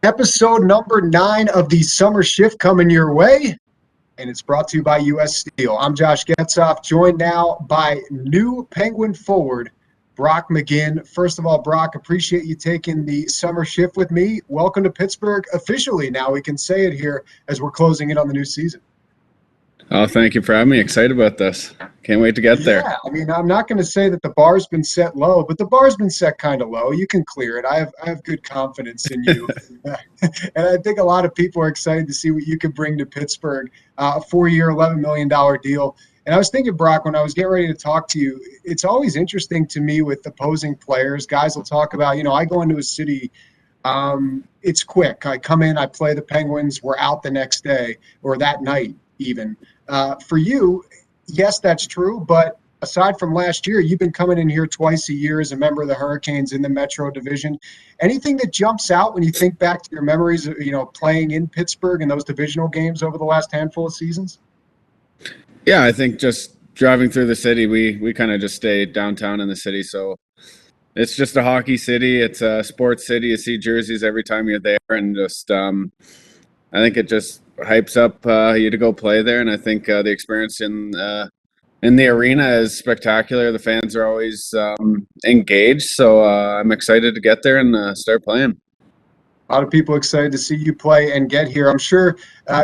Episode number 9 of the summer shift coming your way, and it's brought to you by US Steel. I'm Josh Getzoff, joined now by new Penguin forward, Brock McGinn. First of all, Brock, appreciate you taking the summer shift with me. Welcome to Pittsburgh officially. Now we can say it here as we're closing in on the new season. Oh, thank you for having me. Excited about this. Can't wait to get there. Yeah, I mean, I'm not going to say that the bar's been set low, but the bar's been set kind of low. You can clear it. I have good confidence in you. And I think a lot of people are excited to see what you can bring to Pittsburgh. A 4-year, $11 million deal. And I was thinking, Brock, when I was getting ready to talk to you, it's always interesting to me with opposing players. Guys will talk about, I go into a city, it's quick. I come in, I play the Penguins, we're out the next day or that night even. For you, yes, that's true. But aside from last year, you've been coming in here twice a year as a member of the Hurricanes in the Metro Division. Anything that jumps out when you think back to your memories of, playing in Pittsburgh and those divisional games over the last handful of seasons? Yeah, I think just driving through the city, we kind of just stay downtown in the city. So it's just a hockey city. It's a sports city. You see jerseys every time you're there. And just I think it just hypes up you to go play there. And I think the experience in the arena is spectacular. The fans are always engaged. So I'm excited to get there and start playing. A lot of people excited to see you play and get here. I'm sure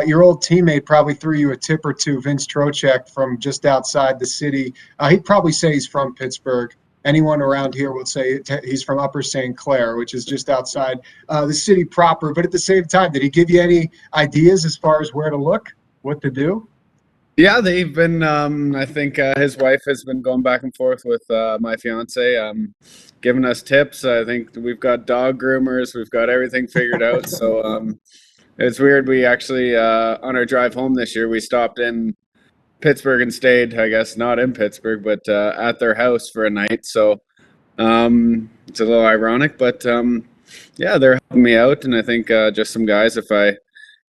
your old teammate probably threw you a tip or two, Vince Trocheck from just outside the city. He'd probably say he's from Pittsburgh. Anyone around here will say he's from Upper St. Clair, which is just outside the city proper. But at the same time, did he give you any ideas as far as where to look, what to do? Yeah, they've been, I think his wife has been going back and forth with my fiance, giving us tips. I think we've got dog groomers. We've got everything figured out. So it's weird. We actually, on our drive home this year, we stopped in Pittsburgh and stayed, I guess, not in Pittsburgh, but at their house for a night. So it's a little ironic, but yeah, they're helping me out. And I think just some guys, if I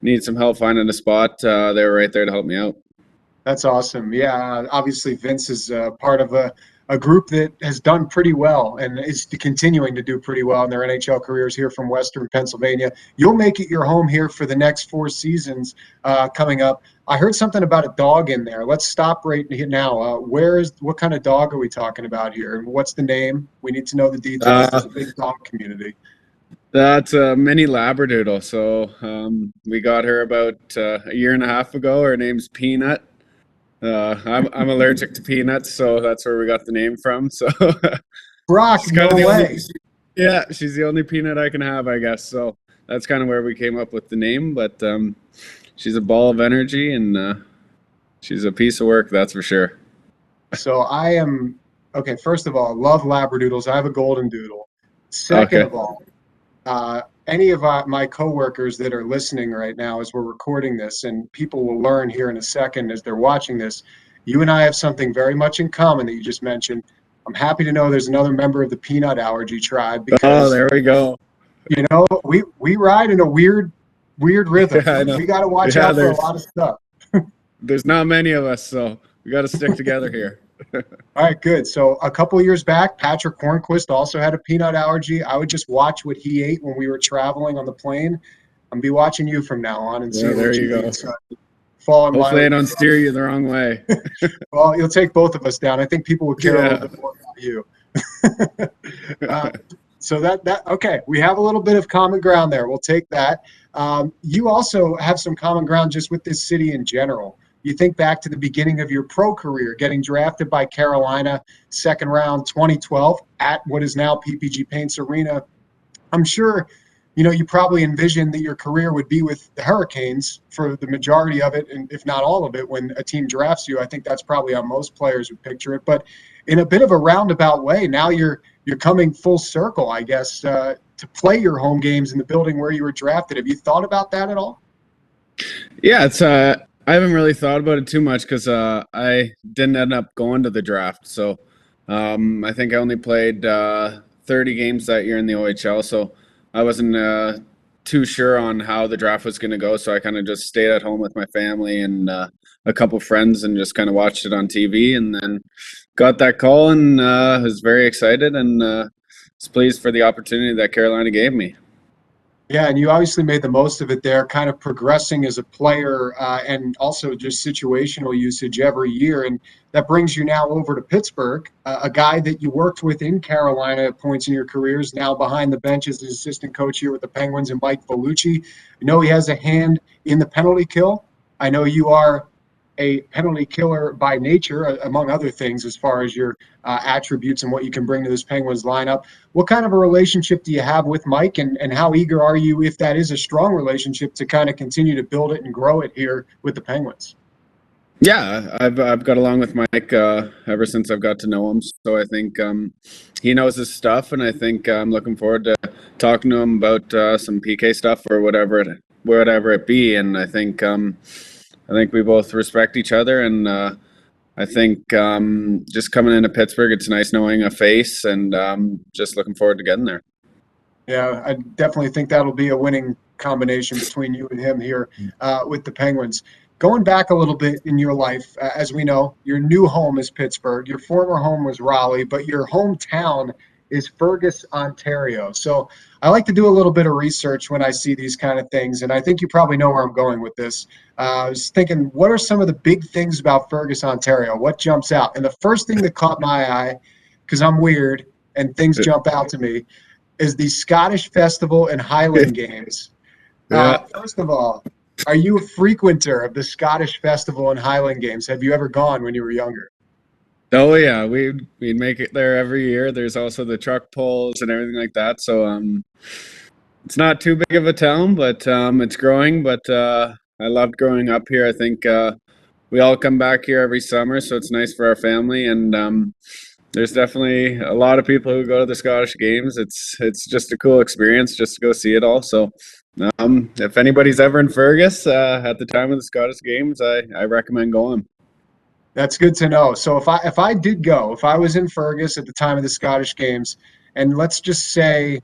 need some help finding a spot, they're right there to help me out. That's awesome. Yeah, obviously Vince is part of a group that has done pretty well and is continuing to do pretty well in their NHL careers here from Western Pennsylvania. You'll make it your home here for the next 4 seasons coming up. I heard something about a dog in there. Let's stop right here now. What kind of dog are we talking about here? What's the name? We need to know the details. It's a big dog community. That's a mini Labradoodle. So we got her about a year and a half ago. Her name's Peanut. I'm allergic to peanuts, so that's where we got the name from. So Brock, no way. Yeah, she's the only peanut I can have, I guess. So that's kind of where we came up with the name. But she's a ball of energy, and she's a piece of work, that's for sure. So okay, first of all, love Labradoodles. I have a golden doodle. Second of all, any of my coworkers that are listening right now as we're recording this, and people will learn here in a second as they're watching this, you and I have something very much in common that you just mentioned. I'm happy to know there's another member of the peanut allergy tribe because there we go. We ride in a weird rhythm. Yeah, we got to watch out for a lot of stuff. There's not many of us, so we got to stick together here. All right, good. So a couple of years back, Patrick Hornquist also had a peanut allergy. I would just watch what he ate when we were traveling on the plane. I'm be watching you from now on and see there you go. Hopefully I don't steer you the wrong way. Well, you'll take both of us down. I think people would care a little bit more about you. So okay, we have a little bit of common ground there. We'll take that. You also have some common ground just with this city in general. You think back to the beginning of your pro career, getting drafted by Carolina, second round, 2012, at what is now PPG Paints Arena. I'm sure, you probably envisioned that your career would be with the Hurricanes for the majority of it, and if not all of it, when a team drafts you. I think that's probably how most players would picture it. But in a bit of a roundabout way, now you're coming full circle, I guess, to play your home games in the building where you were drafted. Have you thought about that at all? Yeah, it's I haven't really thought about it too much because I didn't end up going to the draft. So I think I only played 30 games that year in the OHL. So I wasn't too sure on how the draft was going to go. So I kind of just stayed at home with my family and a couple friends and just kind of watched it on TV, and then got that call and was very excited and was pleased for the opportunity that Carolina gave me. Yeah, and you obviously made the most of it there, kind of progressing as a player and also just situational usage every year. And that brings you now over to Pittsburgh, a guy that you worked with in Carolina at points in your careers, now behind the bench as an assistant coach here with the Penguins and Mike Vellucci. I know he has a hand in the penalty kill. I know you are a penalty killer by nature, among other things, as far as your attributes and what you can bring to this Penguins lineup. What kind of a relationship do you have with Mike, and how eager are you, if that is a strong relationship, to kind of continue to build it and grow it here with the Penguins? Yeah, I've got along with Mike ever since I've got to know him. So I think he knows his stuff, and I think I'm looking forward to talking to him about some PK stuff or whatever it be. And I think we both respect each other, and I think just coming into Pittsburgh, it's nice knowing a face, and just looking forward to getting there. Yeah, I definitely think that'll be a winning combination between you and him here with the Penguins. Going back a little bit in your life, as we know, your new home is Pittsburgh. Your former home was Raleigh, but your hometown is Fergus, Ontario. So I like to do a little bit of research when I see these kind of things, and I think you probably know where I'm going with this. I was thinking, what are some of the big things about Fergus, Ontario? What jumps out? And the first thing that caught my eye, because I'm weird and things jump out to me, is the Scottish Festival and Highland Games. Yeah. First of all, are you a frequenter of the Scottish Festival and Highland Games? Have you ever gone when you were younger? Oh yeah, we'd make it there every year. There's also the truck pulls and everything like that. So it's not too big of a town, but it's growing. But I loved growing up here. I think we all come back here every summer, so it's nice for our family. And there's definitely a lot of people who go to the Scottish Games. It's just a cool experience just to go see it all. So if anybody's ever in Fergus at the time of the Scottish Games, I recommend going. That's good to know. So if I did go, if I was in Fergus at the time of the Scottish Games, and let's just say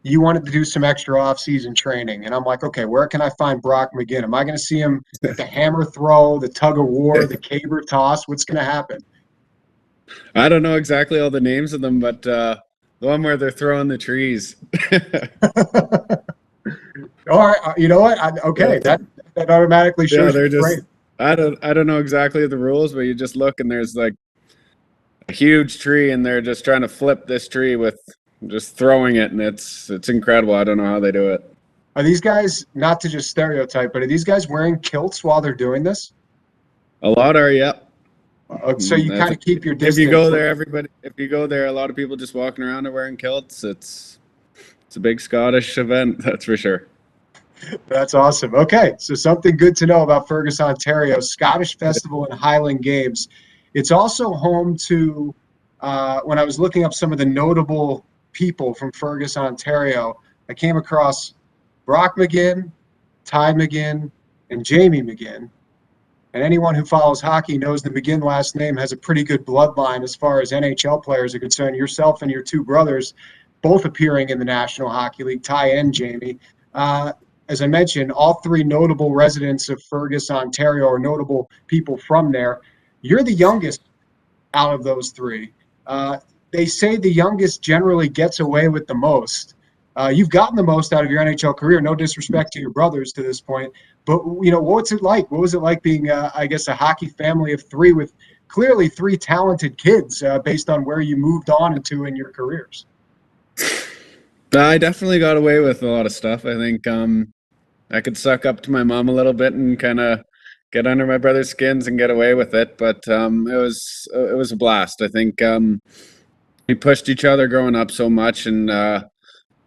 you wanted to do some extra off-season training, and I'm like, okay, where can I find Brock McGinn? Am I going to see him at the hammer throw, the tug of war, the caber toss? What's going to happen? I don't know exactly all the names of them, but the one where they're throwing the trees. All right, you know what? Okay, that automatically shows. Yeah, they're just. I don't know exactly the rules, but you just look and there's like a huge tree, and they're just trying to flip this tree with just throwing it, and it's incredible. I don't know how they do it. Are these guys, not to just stereotype, but are these guys wearing kilts while they're doing this? A lot are, yeah. So you kind of keep your distance. If you go there, a lot of people just walking around are wearing kilts. It's a big Scottish event, that's for sure. That's awesome. Okay, so something good to know about Fergus, Ontario, Scottish Festival and Highland Games. It's also home to, when I was looking up some of the notable people from Fergus, Ontario, I came across Brock McGinn, Ty McGinn, and Jamie McGinn. And anyone who follows hockey knows the McGinn last name has a pretty good bloodline as far as NHL players are concerned. Yourself and your two brothers both appearing in the National Hockey League, Ty and Jamie. As I mentioned, all three notable residents of Fergus, Ontario, are notable people from there. You're the youngest out of those three. They say the youngest generally gets away with the most. You've gotten the most out of your NHL career. No disrespect to your brothers to this point, but what's it like? What was it like being, I guess, a hockey family of three with clearly three talented kids, based on where you moved on into in your careers? I definitely got away with a lot of stuff. I think I could suck up to my mom a little bit and kind of get under my brother's skins and get away with it. But it was a blast. I think we pushed each other growing up so much, and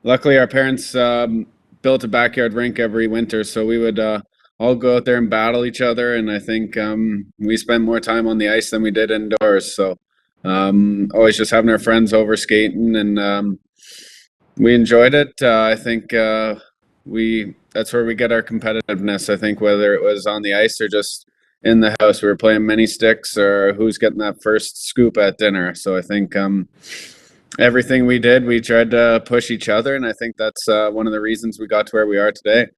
luckily our parents built a backyard rink every winter, so we would all go out there and battle each other. And I think we spent more time on the ice than we did indoors. So always just having our friends over skating, and we enjoyed it. I think that's where we get our competitiveness. I think whether it was on the ice or just in the house, we were playing mini sticks or who's getting that first scoop at dinner. So I think everything we did, we tried to push each other, and I think that's one of the reasons we got to where we are today.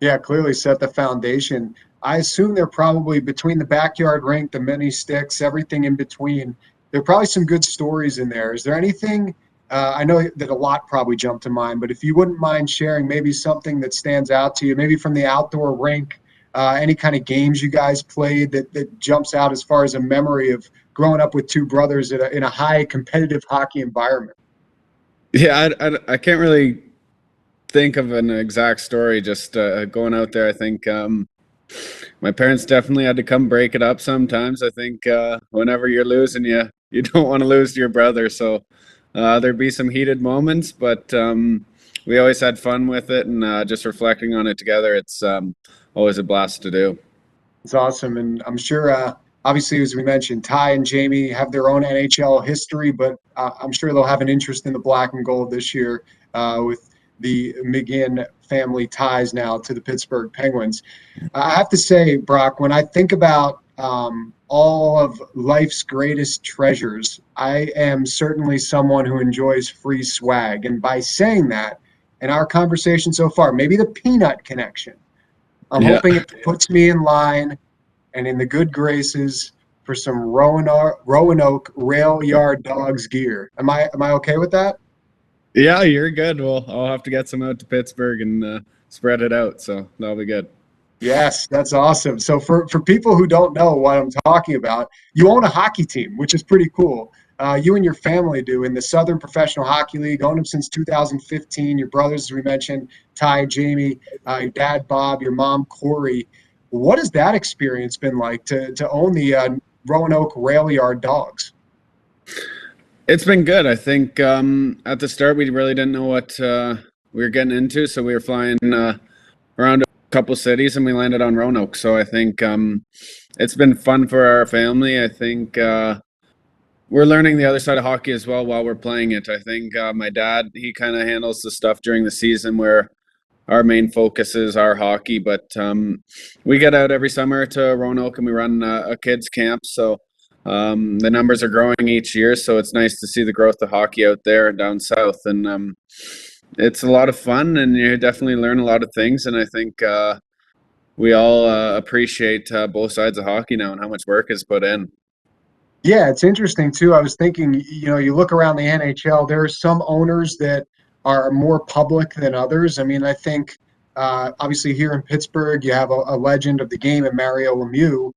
Yeah, clearly set the foundation. I assume they're probably, between the backyard rink, the mini sticks, everything in between, there are probably some good stories in there. Is there anything I know that a lot probably jumped to mind, but if you wouldn't mind sharing maybe something that stands out to you, maybe from the outdoor rink, any kind of games you guys played that jumps out as far as a memory of growing up with two brothers in a high competitive hockey environment. Yeah, I can't really think of an exact story. Just going out there, I think my parents definitely had to come break it up sometimes. I think whenever you're losing, you don't want to lose to your brother. So there'd be some heated moments, but we always had fun with it, and just reflecting on it together, it's always a blast to do. It's awesome. And I'm sure, obviously, as we mentioned, Ty and Jamie have their own NHL history, but I'm sure they'll have an interest in the black and gold this year with the McGinn family ties now to the Pittsburgh Penguins. I have to say, Brock, when I think about all of life's greatest treasures, I am certainly someone who enjoys free swag. And by saying that, in our conversation so far, maybe the peanut connection, I'm Yeah. hoping it puts me in line and in the good graces for some Roanoke Rail Yard Dogs gear. Am I okay with that? Yeah, you're good. Well, I'll have to get some out to Pittsburgh and spread it out, so that'll be good. Yes, that's awesome. So for people who don't know what I'm talking about, you own a hockey team, which is pretty cool. You and your family do in the Southern Professional Hockey League. Own them since 2015. Your brothers, as we mentioned, Ty, Jamie, your dad, Bob, your mom, Corey. What has that experience been like to own the Roanoke Rail Yard Dogs? It's been good. I think at the start we really didn't know what we were getting into, so we were flying around a couple cities and we landed on Roanoke. So I think it's been fun for our family. I think we're learning the other side of hockey as well while we're playing it. I think my dad, he kind of handles the stuff during the season where our main focus is our hockey, but we get out every summer to Roanoke and we run a kids camp. So the numbers are growing each year, so it's nice to see the growth of hockey out there down south, and it's a lot of fun, and you definitely learn a lot of things. And I think we all appreciate both sides of hockey now and how much work is put in. Yeah, it's interesting too. I was thinking, you look around the NHL, there are some owners that are more public than others. I mean, I think obviously here in Pittsburgh, you have a legend of the game in Mario Lemieux.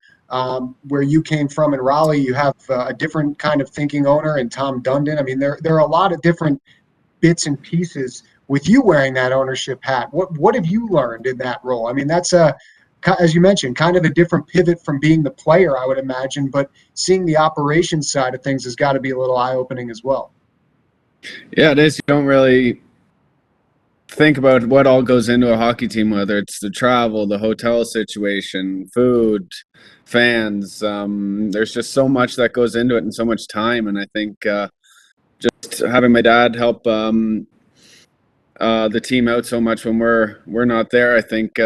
Where you came from in Raleigh, you have a different kind of thinking owner in Tom Dundon. I mean, there are a lot of different bits and pieces with you wearing that ownership hat. What have you learned in that role? I mean, that's as you mentioned, kind of a different pivot from being the player, I would imagine, but seeing the operations side of things has got to be a little eye-opening as well. Yeah, it is. You don't really think about what all goes into a hockey team, whether it's the travel, the hotel situation, food, fans. There's just so much that goes into it and so much time. And I think just having my dad help the team out so much when we're not there. I think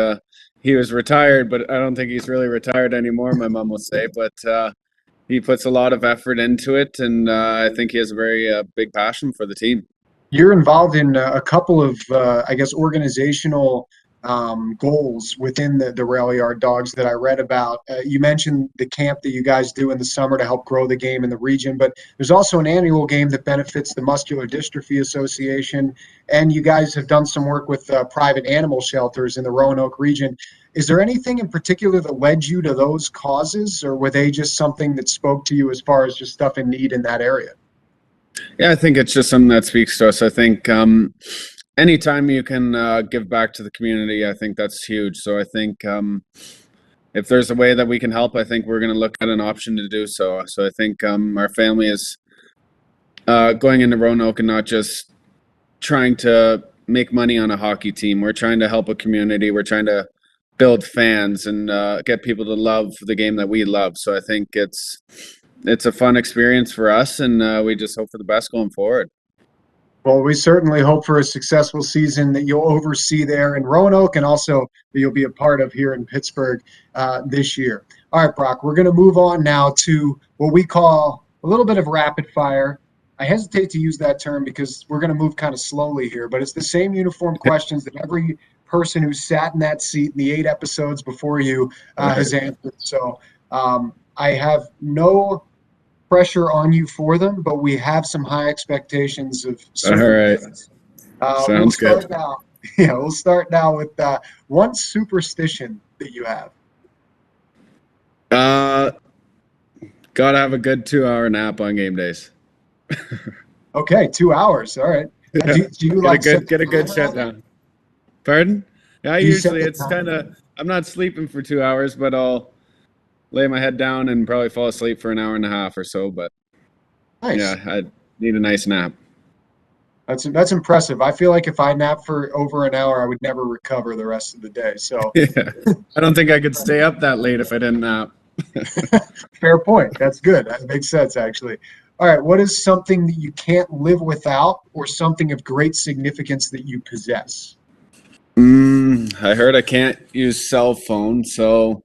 he was retired, but I don't think he's really retired anymore, my mom will say. But he puts a lot of effort into it, and I think he has a very big passion for the team. You're involved in a couple of, I guess, organizational goals within the Rail Yard Dogs that I read about. You mentioned the camp that you guys do in the summer to help grow the game in the region, but there's also an annual game that benefits the Muscular Dystrophy Association, and you guys have done some work with private animal shelters in the Roanoke region. Is there anything in particular that led you to those causes, or were they just something that spoke to you as far as just stuff in need in that area? Yeah, I think it's just something that speaks to us. I think anytime you can give back to the community, I think that's huge. So I think if there's a way that we can help, I think we're going to look at an option to do so. So I think our family is going into Roanoke and not just trying to make money on a hockey team. We're trying to help a community. We're trying to build fans and get people to love the game that we love. So I think it's a fun experience for us, and we just hope for the best going forward. Well, we certainly hope for a successful season that you'll oversee there in Roanoke and also that you'll be a part of here in Pittsburgh this year. All right, Brock, we're going to move on now to what we call a little bit of rapid fire. I hesitate to use that term because we're going to move kind of slowly here, but it's the same uniform questions that every person who sat in that seat in the 8 episodes before you has answered. So I have no pressure on you for them, but we have some high expectations of All certain right. things. We'll Sounds start good. now. Yeah, we'll start now with one superstition that you have. Uh, Gotta have a good 2 hour nap on game days. Okay, 2 hours. All right. Yeah. Do you like set the Get a good timer on that? shutdown. Pardon? Yeah, Do you set usually the it's kind timer? of, I'm not sleeping for 2 hours, but I'll lay my head down and probably fall asleep for an hour and a half or so. But yeah, Nice. I need a nice nap. That's impressive. I feel like if I nap for over an hour, I would never recover the rest of the day. So Yeah. I don't think I could stay up that late if I didn't nap. fair point. That's good. That makes sense, actually. All right. What is something that you can't live without, or something of great significance that you possess? I heard I can't use cell phone, so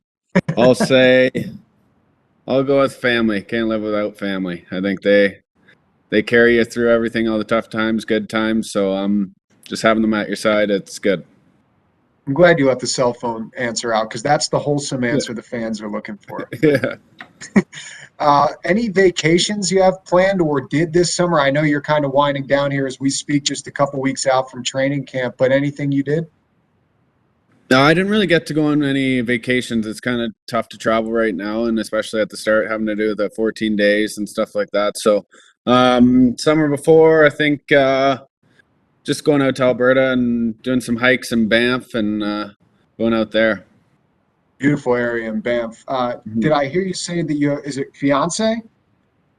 I'll say I'll go with family. Can't live without family. I think they carry you through everything, all the tough times, good times. So just having them at your side, it's good. I'm glad you let the cell phone answer out because that's the wholesome Yeah. answer the fans are looking for. Yeah. Any vacations you have planned or did this summer? I know you're kind of winding down here as we speak, just a couple weeks out from training camp, but anything you did? No, I didn't really get to go on any vacations. It's kind of tough to travel right now, and especially at the start, having to do the 14 days and stuff like that. So, summer before, I think just going out to Alberta and doing some hikes in Banff and going out there. Beautiful area in Banff. Did Mhm. I hear you say that is it fiance?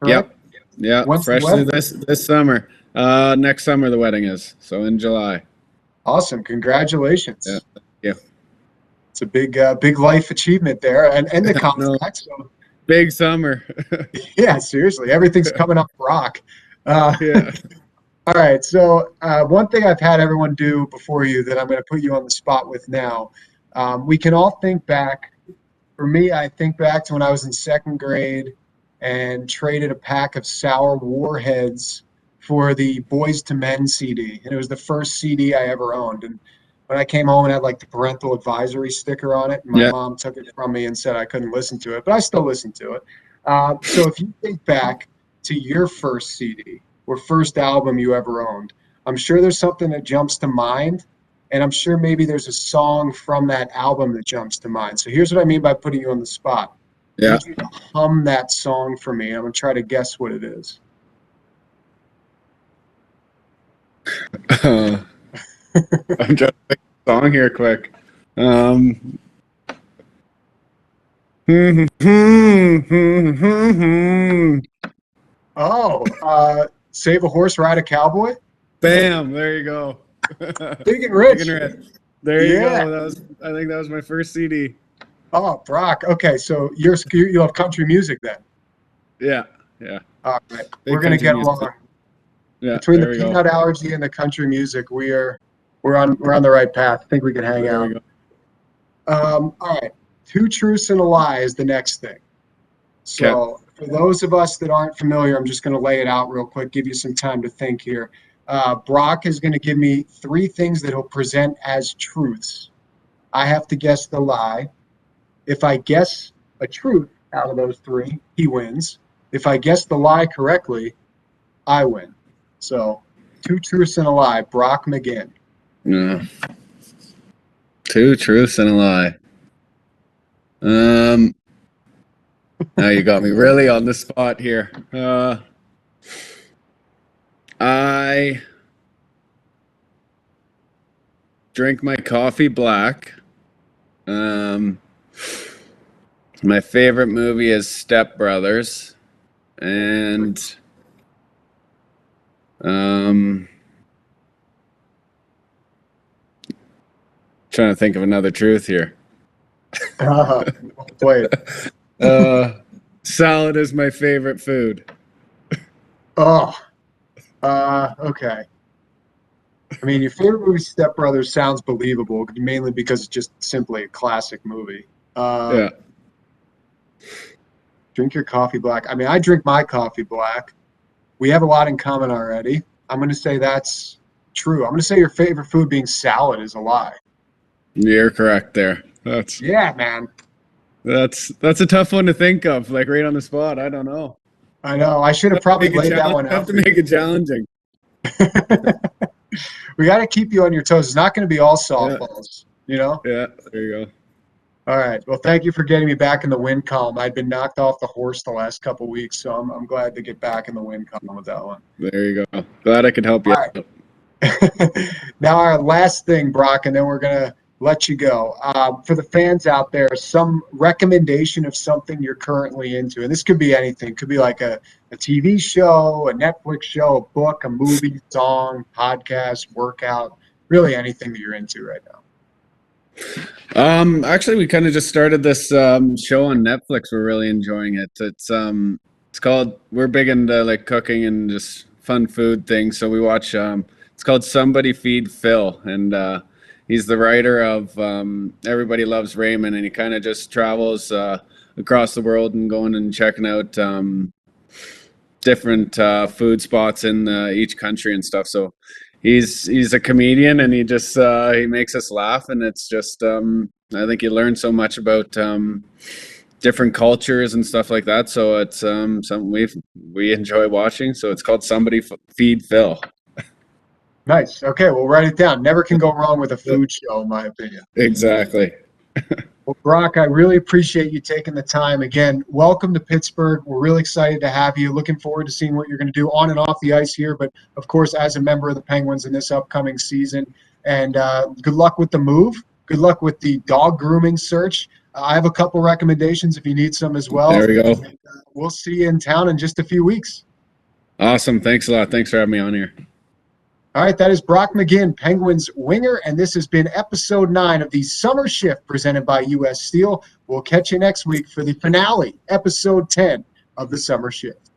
Correct? Yep. Yeah. When's the Freshly wedding? this summer. Next summer the wedding is. So in July. Awesome. Yeah. Congratulations. Yeah. It's a big life achievement there and the No, contract. So big summer. yeah, seriously, everything's coming up rock. Uh, Yeah. all right. So one thing I've had everyone do before you that I'm going to put you on the spot with now. We can all think back. For me, I think back to when I was in second grade and traded a pack of sour warheads for the Boys to Men CD. And it was the first CD I ever owned. And when I came home and had like the parental advisory sticker on it, and my Yeah. mom took it from me and said I couldn't listen to it, but I still listened to it. So if you think back to your first CD or first album you ever owned, I'm sure there's something that jumps to mind, and I'm sure maybe there's a song from that album that jumps to mind. So here's what I mean by putting you on the spot. I Yeah. need you to hum that song for me. I'm going to try to guess what it is. I'm trying to pick a song here quick. Um, Save a Horse, Ride a Cowboy? Bam! There you go. Big and Big and Rich. Red. There you Yeah. go. I think that was my first CD. Oh, Brock. Okay, so you love country music then. Yeah. Yeah. All right. Big We're going to country get music. along. Yeah. Between the There we go. peanut allergy and the country music, we're on the right path. I think we can hang There out. we go. All right. Two truths and a lie is the next thing. Okay. So for those of us that aren't familiar, I'm just going to lay it out real quick, give you some time to think here. Brock is going to give me three things that he'll present as truths. I have to guess the lie. If I guess a truth out of those three, he wins. If I guess the lie correctly, I win. So two truths and a lie. Brock McGinn. Yeah. Two truths and a lie. Now you got me really on the spot here. I drink my coffee black. My favorite movie is Step Brothers, and trying to think of another truth here. Play it. Salad is my favorite food. Oh, okay. I mean, your favorite movie, Step Brothers, sounds believable, mainly because it's just simply a classic movie. Yeah. Drink your coffee black. I mean, I drink my coffee black. We have a lot in common already. I'm going to say that's true. I'm going to say your favorite food being salad is a lie. You're correct there. Yeah, man. That's a tough one to think of, like right on the spot. I don't know. I know. I should have probably laid that one Have out. to make it challenging. We got to keep you on your toes. It's not going to be all softballs, you know? Yeah, there you go. All right. Well, thank you for getting me back in the win column. I'd been knocked off the horse the last couple of weeks, so I'm glad to get back in the win column with that one. There you go. Glad I could help you. All right. Now, our last thing, Brock, and then we're going to let you go. For the fans out there, some recommendation of something you're currently into. And this could be anything. It could be like a TV show, a Netflix show, a book, a movie, song, podcast, workout, really anything that you're into right now. Actually, we kind of just started this show on Netflix. We're really enjoying it. It's called, we're big into like cooking and just fun food things. So we watch, it's called Somebody Feed Phil, and he's the writer of Everybody Loves Raymond, and he kind of just travels across the world and going and checking out different food spots in each country and stuff. So he's a comedian, and he just he makes us laugh, and it's just I think you learn so much about different cultures and stuff like that. So it's something we enjoy watching. So it's called Somebody Feed Phil. Nice. Okay, we'll write it down. Never can go wrong with a food show, in my opinion. Exactly. Well, Brock, I really appreciate you taking the time. Again, welcome to Pittsburgh. We're really excited to have you. Looking forward to seeing what you're going to do on and off the ice here, but of course, as a member of the Penguins in this upcoming season. And good luck with the move. Good luck with the dog grooming search. I have a couple recommendations if you need some as well. There we go. And, we'll see you in town in just a few weeks. Awesome. Thanks a lot. Thanks for having me on here. All right, that is Brock McGinn, Penguins winger, and this has been episode 9 of the Summer Shift presented by U.S. Steel. We'll catch you next week for the finale, episode 10 of the Summer Shift.